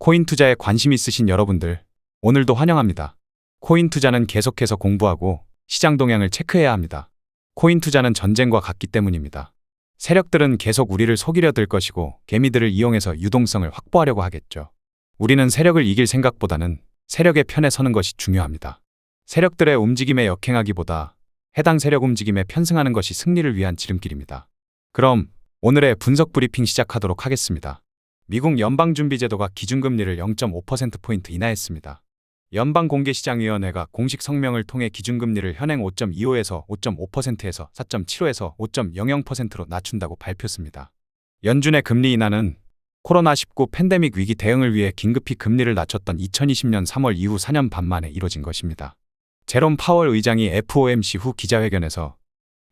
코인 투자에 관심 있으신 여러분들, 오늘도 환영합니다. 코인 투자는 계속해서 공부하고 시장 동향을 체크해야 합니다. 코인 투자는 전쟁과 같기 때문입니다. 세력들은 계속 우리를 속이려 들 것이고 개미들을 이용해서 유동성을 확보하려고 하겠죠. 우리는 세력을 이길 생각보다는 세력의 편에 서는 것이 중요합니다. 세력들의 움직임에 역행하기보다 해당 세력 움직임에 편승하는 것이 승리를 위한 지름길입니다. 그럼 오늘의 분석 브리핑 시작하도록 하겠습니다. 미국 연방준비제도가 기준금리를 0.5%포인트 인하했습니다. 연방공개시장위원회가 공식 성명을 통해 기준금리를 현행 5.25에서 5.5%에서 4.75에서 5.00%로 낮춘다고 밝혔습니다. 연준의 금리 인하는 코로나19 팬데믹 위기 대응을 위해 긴급히 금리를 낮췄던 2020년 3월 이후 4년 반 만에 이뤄진 것입니다. 제롬 파월 의장이 FOMC 후 기자회견에서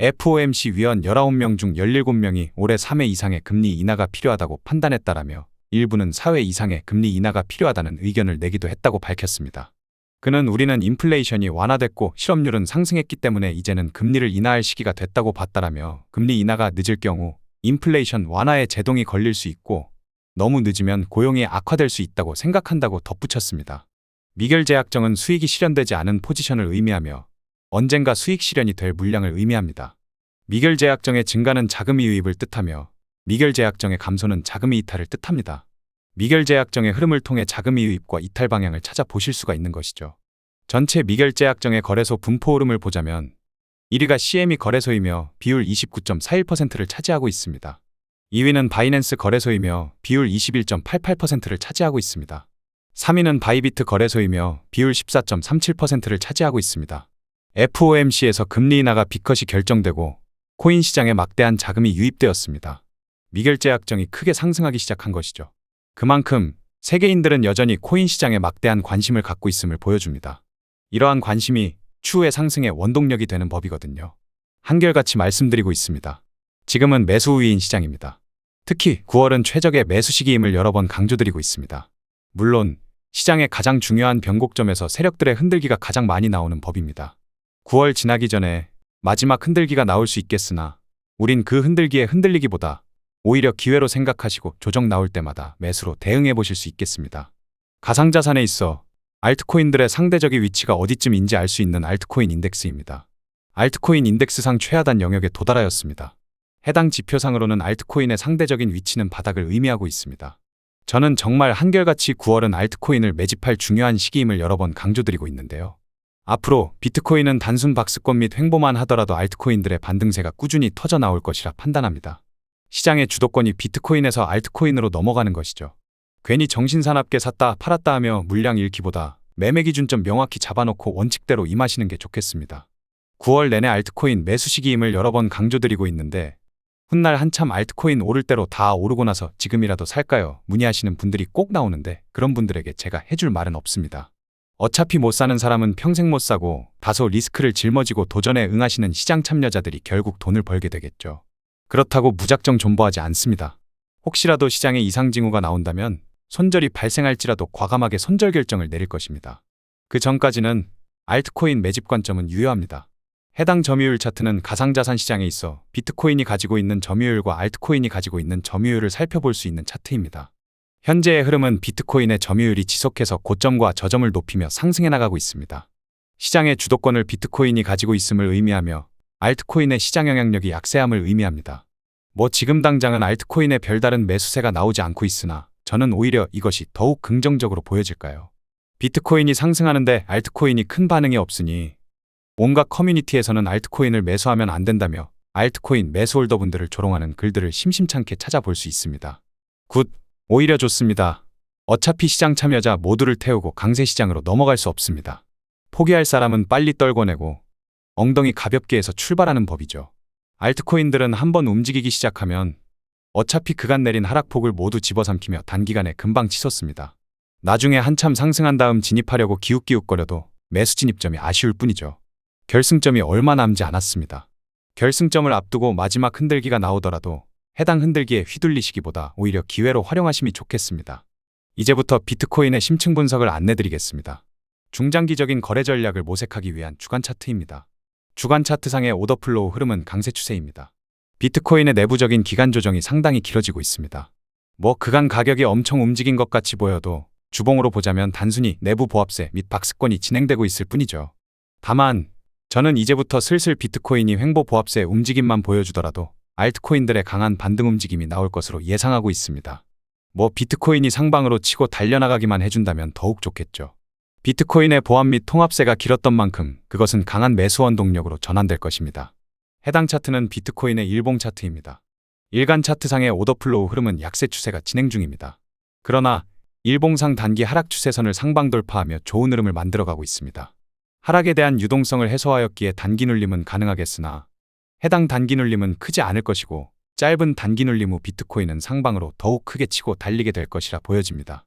FOMC 위원 19명 중 17명이 올해 3회 이상의 금리 인하가 필요하다고 판단했다라며 일부는 4회 이상의 금리 인하가 필요하다는 의견을 내기도 했다고 밝혔습니다. 그는 우리는 인플레이션이 완화됐고 실업률은 상승했기 때문에 이제는 금리를 인하할 시기가 됐다고 봤다라며 금리 인하가 늦을 경우 인플레이션 완화에 제동이 걸릴 수 있고 너무 늦으면 고용이 악화될 수 있다고 생각한다고 덧붙였습니다. 미결 제약정은 수익이 실현되지 않은 포지션을 의미하며 언젠가 수익 실현이 될 물량을 의미합니다. 미결 제약정의 증가는 자금이 유입을 뜻하며 미결 제약정의 감소는 자금이 이탈을 뜻합니다. 미결 제약정의 흐름을 통해 자금이 유입과 이탈 방향을 찾아보실 수가 있는 것이죠. 전체 미결 제약정의 거래소 분포 흐름을 보자면 1위가 CME 거래소이며 비율 29.41%를 차지하고 있습니다. 2위는 바이낸스 거래소이며 비율 21.88%를 차지하고 있습니다. 3위는 바이비트 거래소이며 비율 14.37%를 차지하고 있습니다. FOMC에서 금리 인하가 비컷이 결정되고 코인 시장에 막대한 자금이 유입되었습니다. 미결 제약정이 크게 상승하기 시작한 것이죠. 그만큼 세계인들은 여전히 코인 시장에 막대한 관심을 갖고 있음을 보여줍니다. 이러한 관심이 추후의 상승의 원동력이 되는 법이거든요. 한결같이 말씀드리고 있습니다. 지금은 매수 우위인 시장입니다. 특히 9월은 최적의 매수 시기임을 여러 번 강조드리고 있습니다. 물론 시장의 가장 중요한 변곡점에서 세력들의 흔들기가 가장 많이 나오는 법입니다. 9월 지나기 전에 마지막 흔들기가 나올 수 있겠으나 우린 그 흔들기에 흔들리기보다 오히려 기회로 생각하시고 조정 나올 때마다 매수로 대응해 보실 수 있겠습니다. 가상자산에 있어 알트코인들의 상대적인 위치가 어디쯤인지 알 수 있는 알트코인 인덱스입니다. 알트코인 인덱스상 최하단 영역에 도달하였습니다. 해당 지표상으로는 알트코인의 상대적인 위치는 바닥을 의미하고 있습니다. 저는 정말 한결같이 9월은 알트코인을 매집할 중요한 시기임을 여러 번 강조드리고 있는데요. 앞으로 비트코인은 단순 박스권 및 횡보만 하더라도 알트코인들의 반등세가 꾸준히 터져 나올 것이라 판단합니다. 시장의 주도권이 비트코인에서 알트코인으로 넘어가는 것이죠. 괜히 정신사납게 샀다 팔았다 하며 물량 잃기보다 매매 기준점 명확히 잡아놓고 원칙대로 임하시는 게 좋겠습니다. 9월 내내 알트코인 매수 시기임을 여러 번 강조드리고 있는데 훗날 한참 알트코인 오를 대로 다 오르고 나서 지금이라도 살까요? 문의하시는 분들이 꼭 나오는데 그런 분들에게 제가 해줄 말은 없습니다. 어차피 못 사는 사람은 평생 못 사고 다소 리스크를 짊어지고 도전에 응하시는 시장 참여자들이 결국 돈을 벌게 되겠죠. 그렇다고 무작정 존버하지 않습니다. 혹시라도 시장에 이상 징후가 나온다면 손절이 발생할지라도 과감하게 손절 결정을 내릴 것입니다. 그 전까지는 알트코인 매집 관점은 유효합니다. 해당 점유율 차트는 가상자산 시장에 있어 비트코인이 가지고 있는 점유율과 알트코인이 가지고 있는 점유율을 살펴볼 수 있는 차트입니다. 현재의 흐름은 비트코인의 점유율이 지속해서 고점과 저점을 높이며 상승해 나가고 있습니다. 시장의 주도권을 비트코인이 가지고 있음을 의미하며 알트코인의 시장 영향력이 약세함을 의미합니다. 지금 당장은 알트코인에 별다른 매수세가 나오지 않고 있으나 저는 오히려 이것이 더욱 긍정적으로 보여질까요? 비트코인이 상승하는데 알트코인이 큰 반응이 없으니 온갖 커뮤니티에서는 알트코인을 매수하면 안 된다며 알트코인 매수홀더분들을 조롱하는 글들을 심심찮게 찾아볼 수 있습니다. 오히려 좋습니다. 어차피 시장 참여자 모두를 태우고 강세 시장으로 넘어갈 수 없습니다. 포기할 사람은 빨리 떨궈내고 엉덩이 가볍게 해서 출발하는 법이죠. 알트코인들은 한번 움직이기 시작하면 어차피 그간 내린 하락폭을 모두 집어삼키며 단기간에 금방 치솟습니다. 나중에 한참 상승한 다음 진입하려고 기웃기웃거려도 매수 진입점이 아쉬울 뿐이죠. 결승점이 얼마 남지 않았습니다. 결승점을 앞두고 마지막 흔들기가 나오더라도 해당 흔들기에 휘둘리시기보다 오히려 기회로 활용하심이 좋겠습니다. 이제부터 비트코인의 심층 분석을 안내드리겠습니다. 중장기적인 거래 전략을 모색하기 위한 주간 차트입니다. 주간 차트상의 오더플로우 흐름은 강세 추세입니다. 비트코인의 내부적인 기간 조정이 상당히 길어지고 있습니다. 그간 가격이 엄청 움직인 것 같이 보여도 주봉으로 보자면 단순히 내부 보합세 및 박스권이 진행되고 있을 뿐이죠. 다만 저는 이제부터 슬슬 비트코인이 횡보 보합세 움직임만 보여주더라도 알트코인들의 강한 반등 움직임이 나올 것으로 예상하고 있습니다. 비트코인이 상방으로 치고 달려나가기만 해준다면 더욱 좋겠죠. 비트코인의 보합 및 통합세가 길었던 만큼 그것은 강한 매수원 동력으로 전환될 것입니다. 해당 차트는 비트코인의 일봉 차트입니다. 일간 차트상의 오더플로우 흐름은 약세 추세가 진행 중입니다. 그러나 일봉상 단기 하락 추세선을 상방 돌파하며 좋은 흐름을 만들어가고 있습니다. 하락에 대한 유동성을 해소하였기에 단기 눌림은 가능하겠으나 해당 단기 눌림은 크지 않을 것이고 짧은 단기 눌림 후 비트코인은 상방으로 더욱 크게 치고 달리게 될 것이라 보여집니다.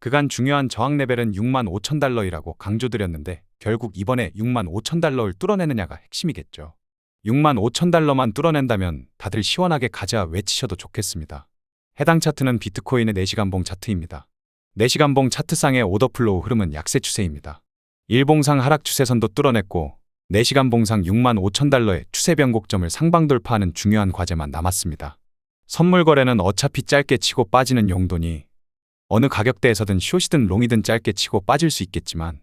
그간 중요한 저항 레벨은 65,000달러이라고 강조드렸는데 결국 이번에 65,000달러를 뚫어내느냐가 핵심이겠죠. 65,000달러만 뚫어낸다면 다들 시원하게 가자 외치셔도 좋겠습니다. 해당 차트는 비트코인의 4시간봉 차트입니다. 4시간봉 차트상의 오더플로우 흐름은 약세 추세입니다. 일봉상 하락 추세선도 뚫어냈고 4시간봉상 65,000달러의 추세 변곡점을 상방 돌파하는 중요한 과제만 남았습니다. 선물 거래는 어차피 짧게 치고 빠지는 용도니 어느 가격대에서든 숏이든 롱이든 짧게 치고 빠질 수 있겠지만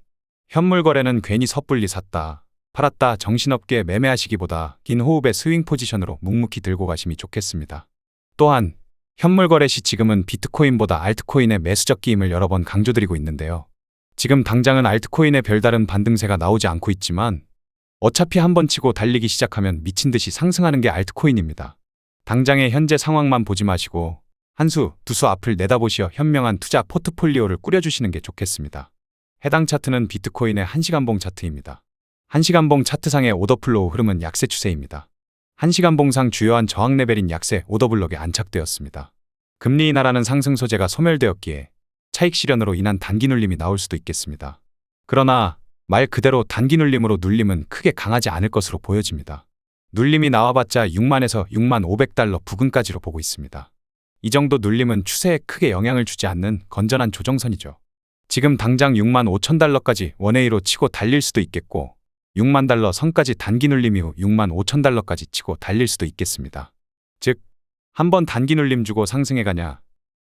현물 거래는 괜히 섣불리 샀다, 팔았다 정신없게 매매하시기보다 긴 호흡의 스윙 포지션으로 묵묵히 들고 가심이 좋겠습니다. 또한 현물 거래 시 지금은 비트코인보다 알트코인의 매수적 기임을 여러 번 강조드리고 있는데요. 지금 당장은 알트코인의 별다른 반등세가 나오지 않고 있지만 어차피 한번 치고 달리기 시작하면 미친듯이 상승하는 게 알트코인입니다. 당장의 현재 상황만 보지 마시고 한 수, 두 수 앞을 내다보시어 현명한 투자 포트폴리오를 꾸려주시는 게 좋겠습니다. 해당 차트는 비트코인의 1시간봉 차트입니다. 1시간봉 차트상의 오더플로우 흐름은 약세 추세입니다. 1시간봉상 주요한 저항 레벨인 약세 오더블럭에 안착되었습니다. 금리 인하라는 상승 소재가 소멸되었기에 차익 실현으로 인한 단기 눌림이 나올 수도 있겠습니다. 그러나 말 그대로 단기 눌림으로 눌림은 크게 강하지 않을 것으로 보여집니다. 눌림이 나와봤자 6만에서 6만 500달러 부근까지로 보고 있습니다. 이 정도 눌림은 추세에 크게 영향을 주지 않는 건전한 조정선이죠. 지금 당장 6만 5천 달러까지 원웨이로 치고 달릴 수도 있겠고 6만 달러 선까지 단기 눌림 이후 6만 5천 달러까지 치고 달릴 수도 있겠습니다. 즉, 한번 단기 눌림 주고 상승해 가냐,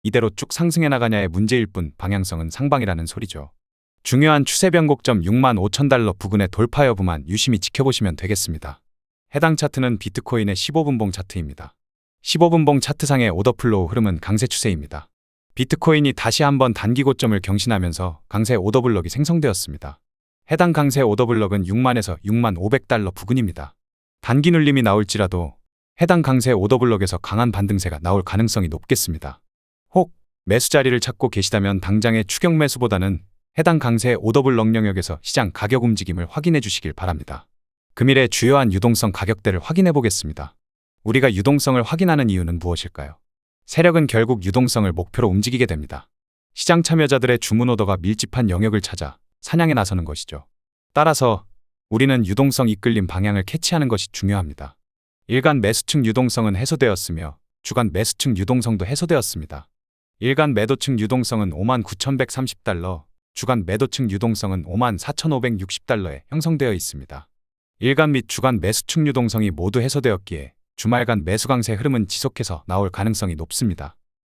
이대로 쭉 상승해 나가냐의 문제일 뿐 방향성은 상방이라는 소리죠. 중요한 추세 변곡점 6만 5천 달러 부근의 돌파 여부만 유심히 지켜보시면 되겠습니다. 해당 차트는 비트코인의 15분봉 차트입니다. 15분봉 차트상의 오더플로우 흐름은 강세 추세입니다. 비트코인이 다시 한번 단기 고점을 경신하면서 강세 오더블럭이 생성되었습니다. 해당 강세 오더블럭은 6만에서 6만 500달러 부근입니다. 단기 눌림이 나올지라도 해당 강세 오더블럭에서 강한 반등세가 나올 가능성이 높겠습니다. 혹 매수 자리를 찾고 계시다면 당장의 추격 매수보다는 해당 강세 오더블럭 영역에서 시장 가격 움직임을 확인해 주시길 바랍니다. 금일의 주요한 유동성 가격대를 확인해 보겠습니다. 우리가 유동성을 확인하는 이유는 무엇일까요? 세력은 결국 유동성을 목표로 움직이게 됩니다. 시장 참여자들의 주문 오더가 밀집한 영역을 찾아 사냥에 나서는 것이죠. 따라서 우리는 유동성 이끌림 방향을 캐치하는 것이 중요합니다. 일간 매수층 유동성은 해소되었으며 주간 매수층 유동성도 해소되었습니다. 일간 매도층 유동성은 59,130달러, 주간 매도층 유동성은 54,560달러에 형성되어 있습니다. 일간 및 주간 매수층 유동성이 모두 해소되었기에 주말간 매수 강세 흐름은 지속해서 나올 가능성이 높습니다.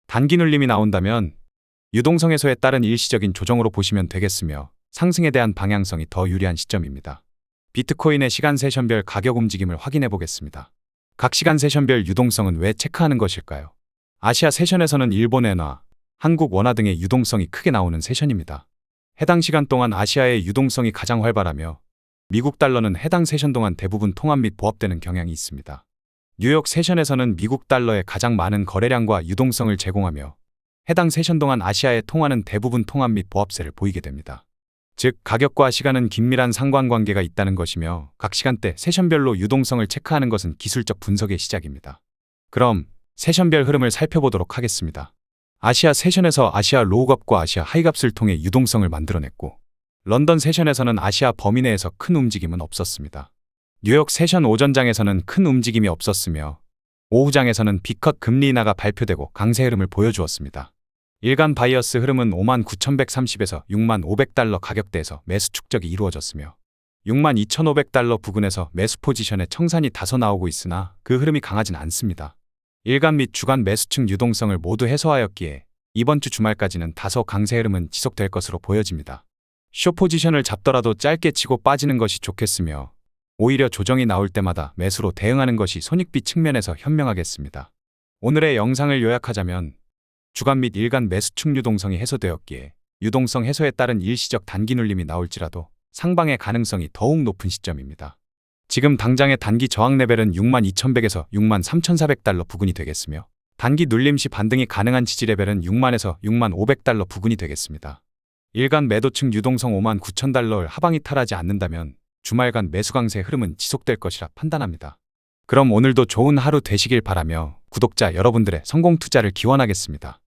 단기 눌림이 나온다면 유동성 해소에 따른 일시적인 조정으로 보시면 되겠으며 상승에 대한 방향성이 더 유리한 시점입니다. 비트코인의 시간 세션별 가격 움직임을 확인해 보겠습니다. 각 시간 세션별 유동성은 왜 체크하는 것일까요? 아시아 세션에서는 일본 엔화, 한국 원화 등의 유동성이 크게 나오는 세션입니다. 해당 시간 동안 아시아의 유동성이 가장 활발하며 미국 달러는 해당 세션 동안 대부분 통합 및 보합되는 경향이 있습니다. 뉴욕 세션에서는 미국 달러의 가장 많은 거래량과 유동성을 제공하며 해당 세션 동안 아시아의 통화는 대부분 통합 및 보합세를 보이게 됩니다. 즉, 가격과 시간은 긴밀한 상관관계가 있다는 것이며 각 시간대 세션별로 유동성을 체크하는 것은 기술적 분석의 시작입니다. 그럼 세션별 흐름을 살펴보도록 하겠습니다. 아시아 세션에서 아시아 로우값과 아시아 하이값을 통해 유동성을 만들어냈고 런던 세션에서는 아시아 범위 내에서 큰 움직임은 없었습니다. 뉴욕 세션 오전장에서는 큰 움직임이 없었으며 오후장에서는 B컷 금리 인하가 발표되고 강세 흐름을 보여주었습니다. 일간 바이어스 흐름은 59,130에서 6만 500달러 가격대에서 매수 축적이 이루어졌으며 6만 2,500달러 부근에서 매수 포지션에 청산이 다소 나오고 있으나 그 흐름이 강하진 않습니다. 일간 및 주간 매수층 유동성을 모두 해소하였기에 이번 주 주말까지는 다소 강세 흐름은 지속될 것으로 보여집니다. 숏 포지션을 잡더라도 짧게 치고 빠지는 것이 좋겠으며 오히려 조정이 나올 때마다 매수로 대응하는 것이 손익비 측면에서 현명하겠습니다. 오늘의 영상을 요약하자면 주간 및 일간 매수축 유동성이 해소되었기에 유동성 해소에 따른 일시적 단기 눌림이 나올지라도 상방의 가능성이 더욱 높은 시점입니다. 지금 당장의 단기 저항 레벨은 62,100에서 63,400달러 부근이 되겠으며 단기 눌림 시 반등이 가능한 지지 레벨은 6만에서 6,500달러 부근이 되겠습니다. 일간 매도층 유동성 59,000달러를 하방이 탈하지 않는다면 주말간 매수 강세 흐름은 지속될 것이라 판단합니다. 그럼 오늘도 좋은 하루 되시길 바라며 구독자 여러분들의 성공 투자를 기원하겠습니다.